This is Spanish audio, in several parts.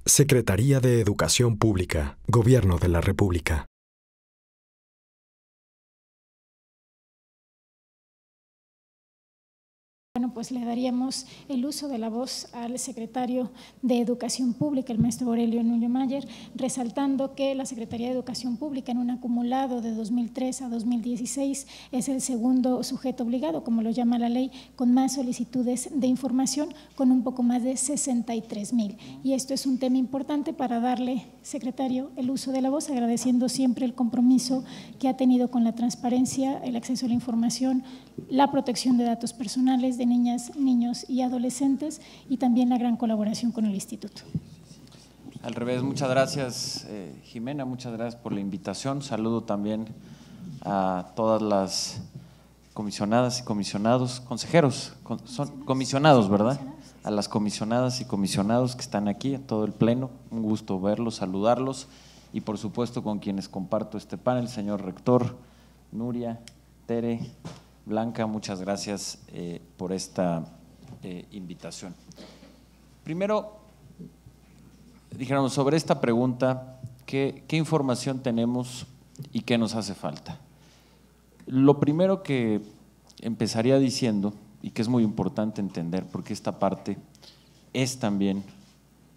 Secretaría de Educación Pública, Gobierno de la República. Bueno, pues le daríamos el uso de la voz al secretario de Educación Pública, el maestro Aurelio Nuño Mayer, resaltando que la Secretaría de Educación Pública en un acumulado de 2003 a 2016 es el segundo sujeto obligado, como lo llama la ley, con más solicitudes de información, con un poco más de 63,000. Y esto es un tema importante para darle, secretario, el uso de la voz, agradeciendo siempre el compromiso que ha tenido con la transparencia, el acceso a la información, la protección de datos personales de niñas, niños y adolescentes y también la gran colaboración con el instituto. Al revés, muchas gracias Jimena, muchas gracias por la invitación. Saludo también a todas las comisionadas y comisionados, consejeros, son comisionados, ¿verdad? A las comisionadas y comisionados que están aquí, a todo el pleno, un gusto verlos, saludarlos y por supuesto con quienes comparto este panel, señor rector, Nuria, Tere, Blanca, muchas gracias por esta invitación. Primero, dijéramos sobre esta pregunta, ¿qué información tenemos y qué nos hace falta? Lo primero que empezaría diciendo, y que es muy importante entender, porque esta parte es también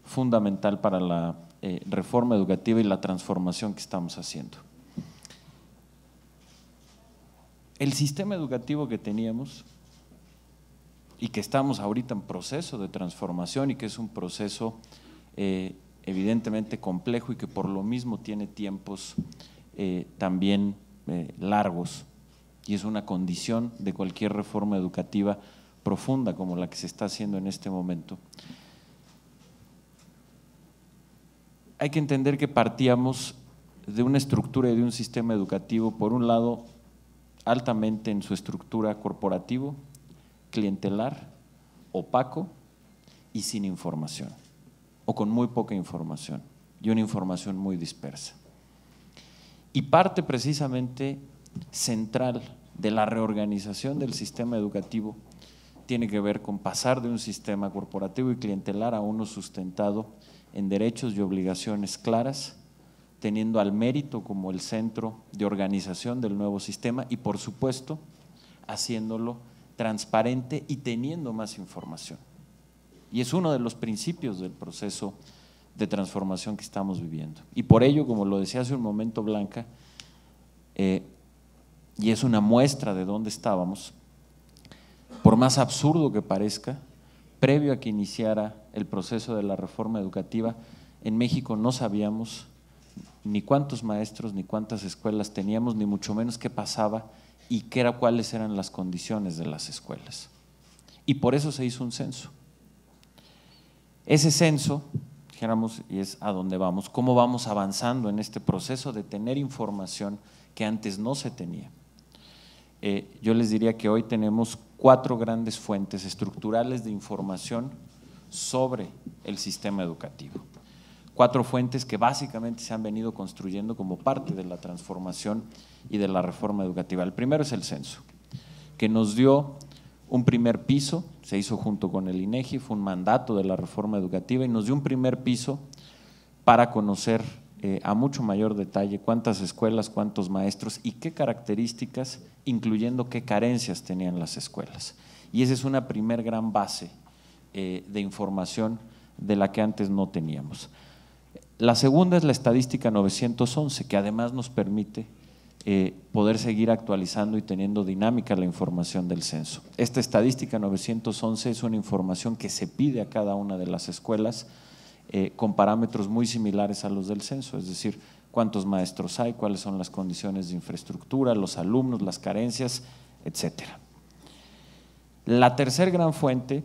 fundamental para la reforma educativa y la transformación que estamos haciendo. El sistema educativo que teníamos y que estamos ahorita en proceso de transformación y que es un proceso evidentemente complejo y que por lo mismo tiene tiempos también largos y es una condición de cualquier reforma educativa profunda como la que se está haciendo en este momento. Hay que entender que partíamos de una estructura y de un sistema educativo, por un lado, altamente en su estructura corporativo, clientelar, opaco y sin información, o con muy poca información y una información muy dispersa. Y parte precisamente central de la reorganización del sistema educativo tiene que ver con pasar de un sistema corporativo y clientelar a uno sustentado en derechos y obligaciones claras, teniendo al mérito como el centro de organización del nuevo sistema y por supuesto haciéndolo transparente y teniendo más información. Y es uno de los principios del proceso de transformación que estamos viviendo. Y por ello, como lo decía hace un momento Blanca, y es una muestra de dónde estábamos, por más absurdo que parezca, previo a que iniciara el proceso de la reforma educativa, en México no sabíamos ni cuántos maestros, ni cuántas escuelas teníamos, ni mucho menos qué pasaba y cuáles eran las condiciones de las escuelas. Y por eso se hizo un censo. Ese censo, dijéramos, y es a dónde vamos, cómo vamos avanzando en este proceso de tener información que antes no se tenía. Yo les diría que hoy tenemos 4 grandes fuentes estructurales de información sobre el sistema educativo. 4 fuentes que básicamente se han venido construyendo como parte de la transformación y de la reforma educativa. El primero es el censo, que nos dio un primer piso, se hizo junto con el INEGI, fue un mandato de la reforma educativa y nos dio un primer piso para conocer a mucho mayor detalle cuántas escuelas, cuántos maestros y qué características, incluyendo qué carencias tenían las escuelas. Y esa es una primer gran base de información de la que antes no teníamos. La segunda es la estadística 911, que además nos permite poder seguir actualizando y teniendo dinámica la información del censo. Esta estadística 911 es una información que se pide a cada una de las escuelas con parámetros muy similares a los del censo, es decir, cuántos maestros hay, cuáles son las condiciones de infraestructura, los alumnos, las carencias, etcétera. La tercer gran fuente,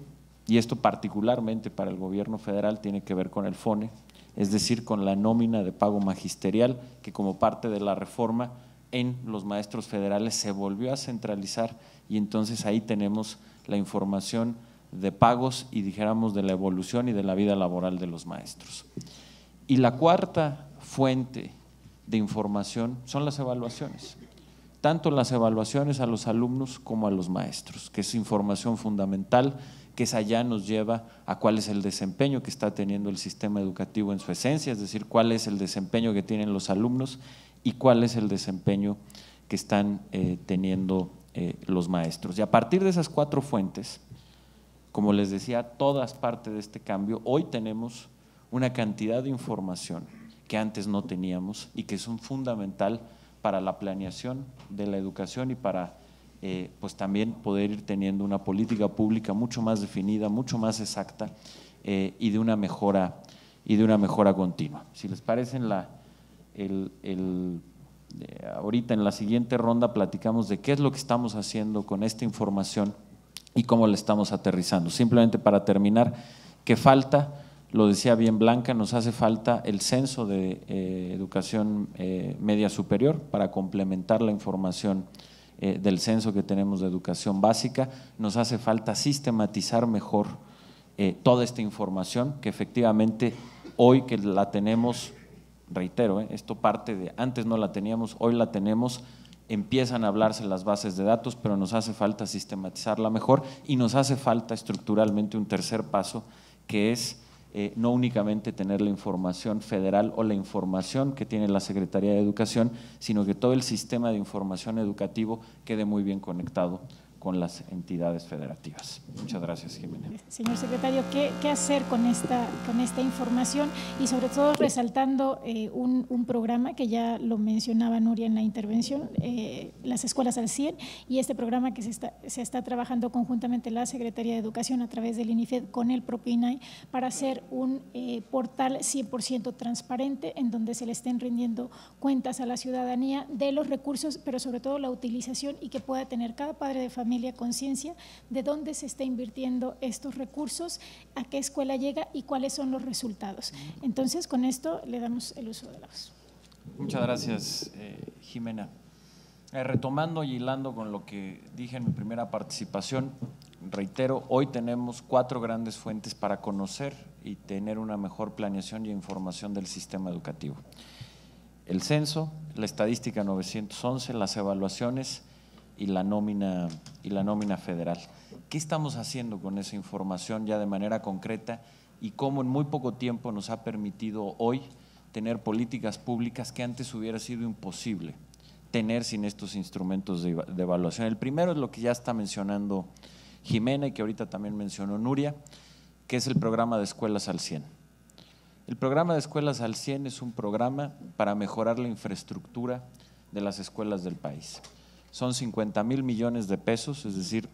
y esto particularmente para el gobierno federal, tiene que ver con el FONE, es decir, con la nómina de pago magisterial, que como parte de la reforma en los maestros federales se volvió a centralizar y entonces ahí tenemos la información de pagos y dijéramos de la evolución y de la vida laboral de los maestros. Y la cuarta fuente de información son las evaluaciones, tanto las evaluaciones a los alumnos como a los maestros, que es información fundamental que esa ya nos lleva a cuál es el desempeño que está teniendo el sistema educativo en su esencia, es decir, cuál es el desempeño que tienen los alumnos y cuál es el desempeño que están teniendo los maestros. Y a partir de esas 4 fuentes, como les decía, todas partes de este cambio, hoy tenemos una cantidad de información que antes no teníamos y que son fundamental para la planeación de la educación y para pues también poder ir teniendo una política pública mucho más definida, mucho más exacta y de una mejora continua. Si les parece, ahorita en la siguiente ronda platicamos de qué es lo que estamos haciendo con esta información y cómo la estamos aterrizando. Simplemente para terminar, ¿qué falta? Lo decía bien Blanca, nos hace falta el censo de educación media superior para complementar la información del censo que tenemos de educación básica. Nos hace falta sistematizar mejor toda esta información que efectivamente hoy que la tenemos, reitero, esto parte de antes no la teníamos, hoy la tenemos, empiezan a hablarse las bases de datos, pero nos hace falta sistematizarla mejor y nos hace falta estructuralmente un tercer paso que es no únicamente tener la información federal o la información que tiene la Secretaría de Educación, sino que todo el sistema de información educativo quede muy bien conectado con las entidades federativas. Muchas gracias, Jimena. Señor secretario, ¿qué hacer con esta información? Y sobre todo resaltando un programa que ya lo mencionaba Nuria en la intervención, las escuelas al 100, y este programa que se está trabajando conjuntamente la Secretaría de Educación a través del INIFED con el propio INAI para hacer un portal 100% transparente en donde se le estén rindiendo cuentas a la ciudadanía de los recursos, pero sobre todo la utilización y que pueda tener cada padre de familia conciencia de dónde se está invirtiendo estos recursos, a qué escuela llega y cuáles son los resultados. Entonces, con esto le damos el uso de la voz. Muchas gracias, Jimena. Retomando y hilando con lo que dije en mi primera participación, reitero, hoy tenemos 4 grandes fuentes para conocer y tener una mejor planeación y información del sistema educativo. El censo, la estadística 911, las evaluaciones y la nómina federal. ¿Qué estamos haciendo con esa información ya de manera concreta y cómo en muy poco tiempo nos ha permitido hoy tener políticas públicas que antes hubiera sido imposible tener sin estos instrumentos de evaluación? El primero es lo que ya está mencionando Jimena y que ahorita también mencionó Nuria, que es el programa de Escuelas al 100. El programa de Escuelas al 100 es un programa para mejorar la infraestructura de las escuelas del país. Son 50,000 millones de pesos, es decir,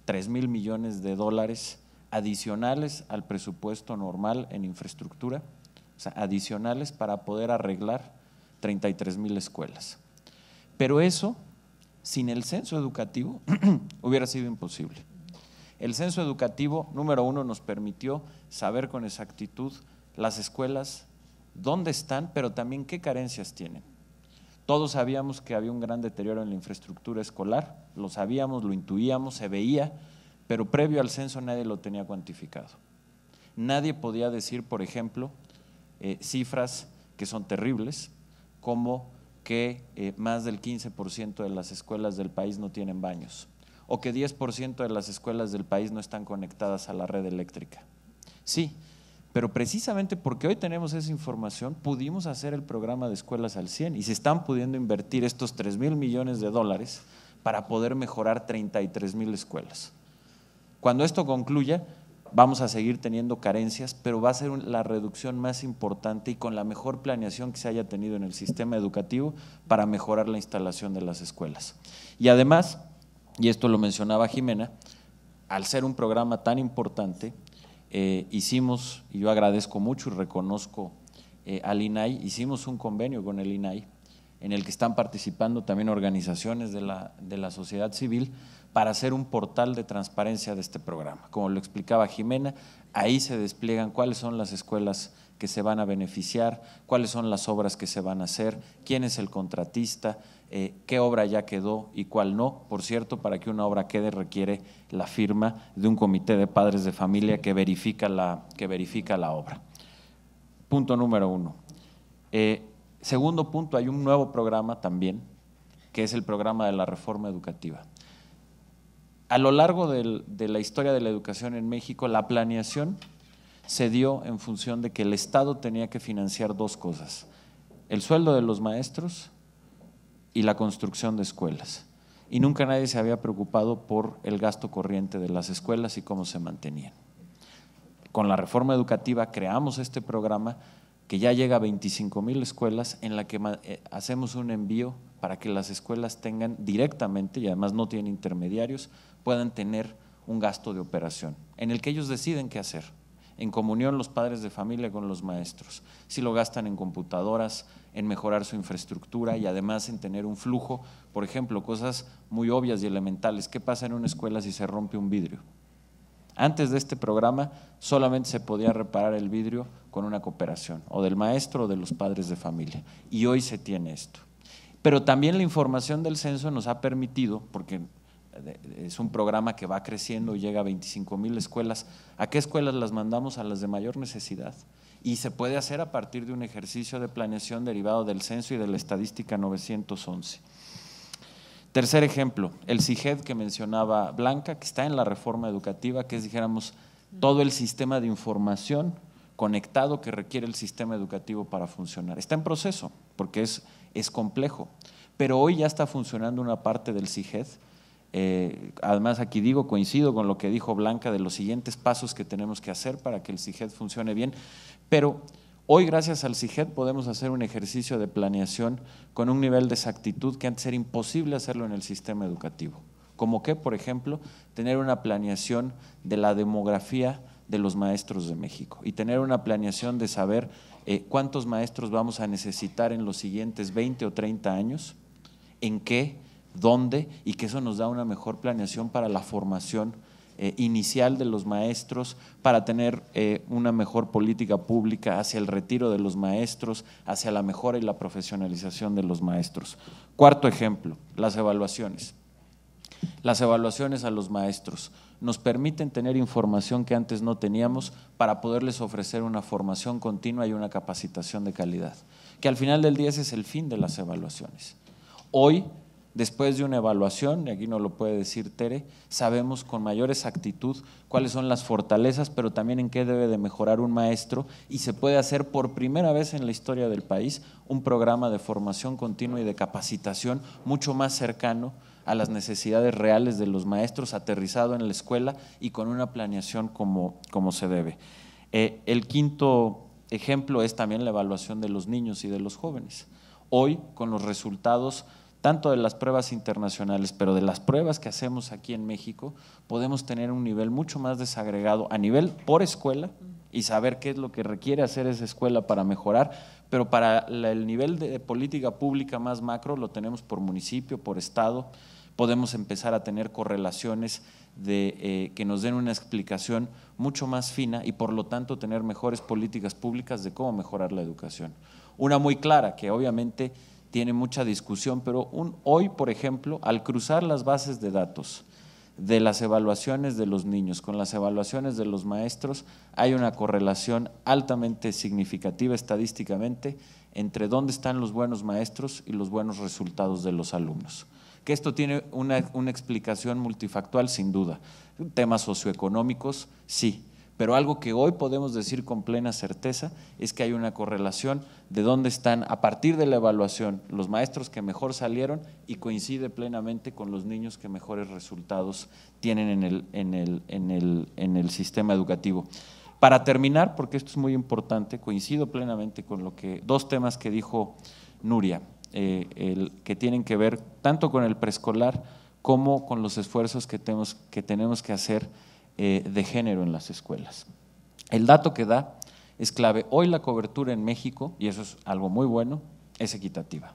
3,000 millones de dólares adicionales al presupuesto normal en infraestructura, o sea, adicionales para poder arreglar 33,000 escuelas. Pero eso, sin el censo educativo, hubiera sido imposible. El censo educativo, número 1, nos permitió saber con exactitud las escuelas, dónde están, pero también qué carencias tienen. Todos sabíamos que había un gran deterioro en la infraestructura escolar, lo sabíamos, lo intuíamos, se veía, pero previo al censo nadie lo tenía cuantificado. Nadie podía decir, por ejemplo, cifras que son terribles, como que más del 15% de las escuelas del país no tienen baños, o que 10% de las escuelas del país no están conectadas a la red eléctrica. Sí, pero precisamente porque hoy tenemos esa información, pudimos hacer el programa de Escuelas al 100 y se están pudiendo invertir estos 3,000 millones de dólares para poder mejorar 33,000 escuelas. Cuando esto concluya, vamos a seguir teniendo carencias, pero va a ser la reducción más importante y con la mejor planeación que se haya tenido en el sistema educativo para mejorar la instalación de las escuelas. Y además, y esto lo mencionaba Jimena, al ser un programa tan importante, hicimos, y yo agradezco mucho y reconozco al INAI, hicimos un convenio con el INAI en el que están participando también organizaciones de la sociedad civil para hacer un portal de transparencia de este programa. Como lo explicaba Jimena, ahí se despliegan cuáles son las escuelas que se van a beneficiar, cuáles son las obras que se van a hacer, quién es el contratista, qué obra ya quedó y cuál no. Por cierto, para que una obra quede requiere la firma de un comité de padres de familia que verifica la obra. Punto número 1. Segundo punto, hay un nuevo programa también, que es el programa de la reforma educativa. A lo largo de la historia de la educación en México, la planeación se dio en función de que el Estado tenía que financiar dos cosas: el sueldo de los maestros y la construcción de escuelas. Y nunca nadie se había preocupado por el gasto corriente de las escuelas y cómo se mantenían. Con la reforma educativa creamos este programa que ya llega a 25,000 escuelas, en la que hacemos un envío para que las escuelas tengan directamente, y además no tienen intermediarios, puedan tener un gasto de operación, en el que ellos deciden qué hacer, en comunión los padres de familia con los maestros, si lo gastan en computadoras, en mejorar su infraestructura y además en tener un flujo, por ejemplo, cosas muy obvias y elementales. ¿Qué pasa en una escuela si se rompe un vidrio? Antes de este programa solamente se podía reparar el vidrio con una cooperación, o del maestro o de los padres de familia, y hoy se tiene esto. Pero también la información del censo nos ha permitido, porque es un programa que va creciendo y llega a 25,000 escuelas, ¿a qué escuelas las mandamos? A las de mayor necesidad. Y se puede hacer a partir de un ejercicio de planeación derivado del censo y de la estadística 911. Tercer ejemplo, el CIGED que mencionaba Blanca, que está en la reforma educativa, que es, dijéramos, todo el sistema de información conectado que requiere el sistema educativo para funcionar. Está en proceso, porque es complejo, pero hoy ya está funcionando una parte del CIGED. Además, aquí coincido con lo que dijo Blanca de los siguientes pasos que tenemos que hacer para que el CIGED funcione bien, pero hoy, gracias al CIGED, podemos hacer un ejercicio de planeación con un nivel de exactitud que antes era imposible hacerlo en el sistema educativo. Como que, por ejemplo, tener una planeación de la demografía de los maestros de México y tener una planeación de saber cuántos maestros vamos a necesitar en los siguientes 20 o 30 años, en qué, dónde, y que eso nos da una mejor planeación para la formación inicial de los maestros, para tener una mejor política pública hacia el retiro de los maestros, hacia la mejora y la profesionalización de los maestros. Cuarto ejemplo, las evaluaciones. Las evaluaciones a los maestros nos permiten tener información que antes no teníamos para poderles ofrecer una formación continua y una capacitación de calidad, que al final del día ese es el fin de las evaluaciones. Hoy, después de una evaluación, y aquí nos lo puede decir Tere, sabemos con mayor exactitud cuáles son las fortalezas, pero también en qué debe de mejorar un maestro, y se puede hacer por primera vez en la historia del país un programa de formación continua y de capacitación mucho más cercano a las necesidades reales de los maestros, aterrizado en la escuela y con una planeación como se debe. El quinto ejemplo es también la evaluación de los niños y de los jóvenes. Hoy, con los resultados tanto de las pruebas internacionales, pero de las pruebas que hacemos aquí en México, podemos tener un nivel mucho más desagregado a nivel por escuela y saber qué es lo que requiere hacer esa escuela para mejorar, pero para el nivel de política pública más macro lo tenemos por municipio, por estado. Podemos empezar a tener correlaciones que nos den una explicación mucho más fina y por lo tanto tener mejores políticas públicas de cómo mejorar la educación. Una muy clara que obviamente tiene mucha discusión, pero hoy, por ejemplo, al cruzar las bases de datos de las evaluaciones de los niños con las evaluaciones de los maestros, hay una correlación altamente significativa estadísticamente entre dónde están los buenos maestros y los buenos resultados de los alumnos. Que esto tiene una explicación multifactual, sin duda. Temas socioeconómicos, sí, pero algo que hoy podemos decir con plena certeza es que hay una correlación de dónde están, a partir de la evaluación, los maestros que mejor salieron y coincide plenamente con los niños que mejores resultados tienen en el sistema educativo. Para terminar, porque esto es muy importante, coincido plenamente con dos temas que dijo Nuria, que tienen que ver tanto con el preescolar como con los esfuerzos que tenemos que hacer de género en las escuelas. El dato que da es clave. Hoy la cobertura en México, y eso es algo muy bueno, es equitativa.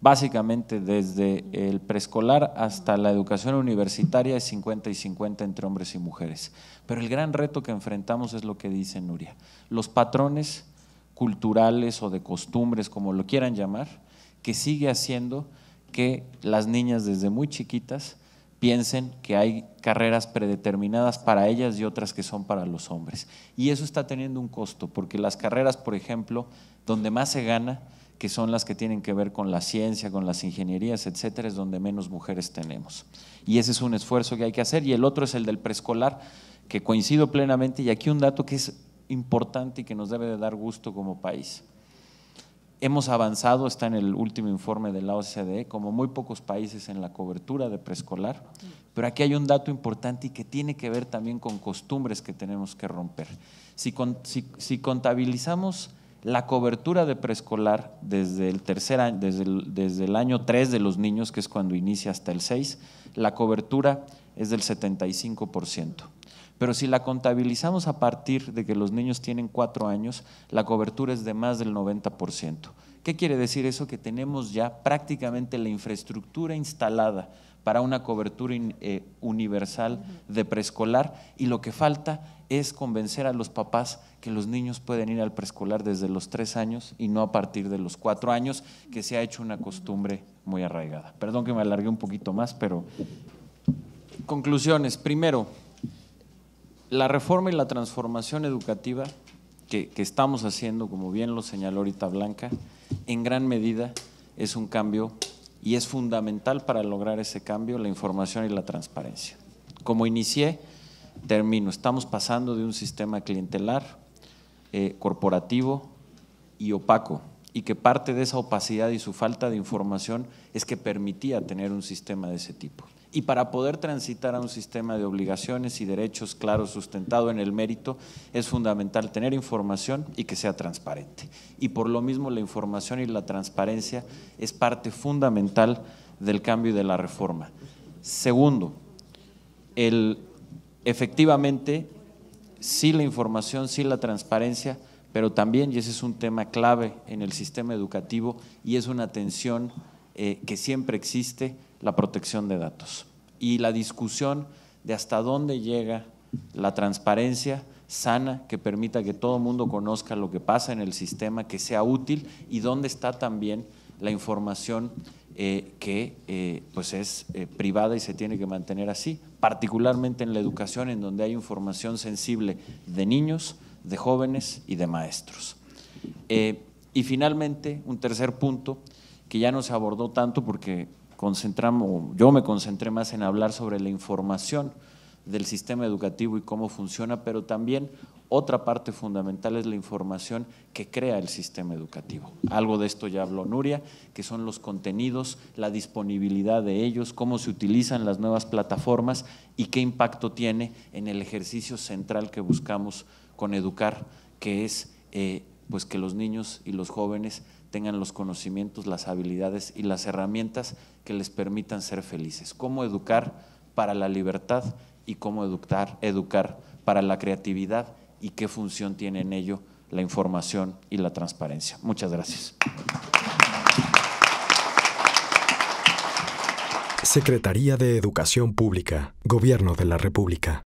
Básicamente desde el preescolar hasta la educación universitaria es 50 y 50 entre hombres y mujeres. Pero el gran reto que enfrentamos es lo que dice Nuria. Los patrones culturales o de costumbres, como lo quieran llamar, que sigue haciendo que las niñas desde muy chiquitas piensen que hay carreras predeterminadas para ellas y otras que son para los hombres. Y eso está teniendo un costo, porque las carreras, por ejemplo, donde más se gana que son las que tienen que ver con la ciencia, con las ingenierías, etcétera, es donde menos mujeres tenemos. Y ese es un esfuerzo que hay que hacer. Y el otro es el del preescolar, que coincido plenamente. Y aquí un dato que es importante y que nos debe de dar gusto como país. Hemos avanzado, está en el último informe de la OCDE, como muy pocos países en la cobertura de preescolar, pero aquí hay un dato importante y que tiene que ver también con costumbres que tenemos que romper. Si contabilizamos la cobertura de preescolar desde el tercer año, desde el año 3 de los niños, que es cuando inicia, hasta el 6, la cobertura es del 75%. Pero si la contabilizamos a partir de que los niños tienen 4 años, la cobertura es de más del 90%. ¿Qué quiere decir eso? Que tenemos ya prácticamente la infraestructura instalada para una cobertura universal de preescolar, y lo que falta es convencer a los papás que los niños pueden ir al preescolar desde los 3 años y no a partir de los 4 años, que se ha hecho una costumbre muy arraigada. Perdón que me alargué un poquito más, pero conclusiones. Primero, la reforma y la transformación educativa que estamos haciendo, como bien lo señaló ahorita Blanca, en gran medida es un cambio y es fundamental para lograr ese cambio la información y la transparencia. Como inicié, termino. Estamos pasando de un sistema clientelar, corporativo y opaco, y que parte de esa opacidad y su falta de información es que permitía tener un sistema de ese tipo. Y para poder transitar a un sistema de obligaciones y derechos claros, sustentado en el mérito, es fundamental tener información y que sea transparente. Y por lo mismo la información y la transparencia es parte fundamental del cambio y de la reforma. Segundo, efectivamente, sí la información, sí la transparencia, pero también, y ese es un tema clave en el sistema educativo y es una tensión que siempre existe, la protección de datos y la discusión de hasta dónde llega la transparencia sana que permita que todo el mundo conozca lo que pasa en el sistema, que sea útil, y dónde está también la información que pues es privada y se tiene que mantener así, particularmente en la educación, en donde hay información sensible de niños, de jóvenes y de maestros. Y finalmente, un tercer punto que ya no se abordó tanto porque yo me concentré más en hablar sobre la información del sistema educativo y cómo funciona, pero también otra parte fundamental es la información que crea el sistema educativo. Algo de esto ya habló Nuria, que son los contenidos, la disponibilidad de ellos, cómo se utilizan las nuevas plataformas y qué impacto tiene en el ejercicio central que buscamos con Educar, que es pues que los niños y los jóvenes tengan los conocimientos, las habilidades y las herramientas que les permitan ser felices. Cómo educar para la libertad y cómo educar para la creatividad y qué función tiene en ello la información y la transparencia. Muchas gracias. Secretaría de Educación Pública, Gobierno de la República.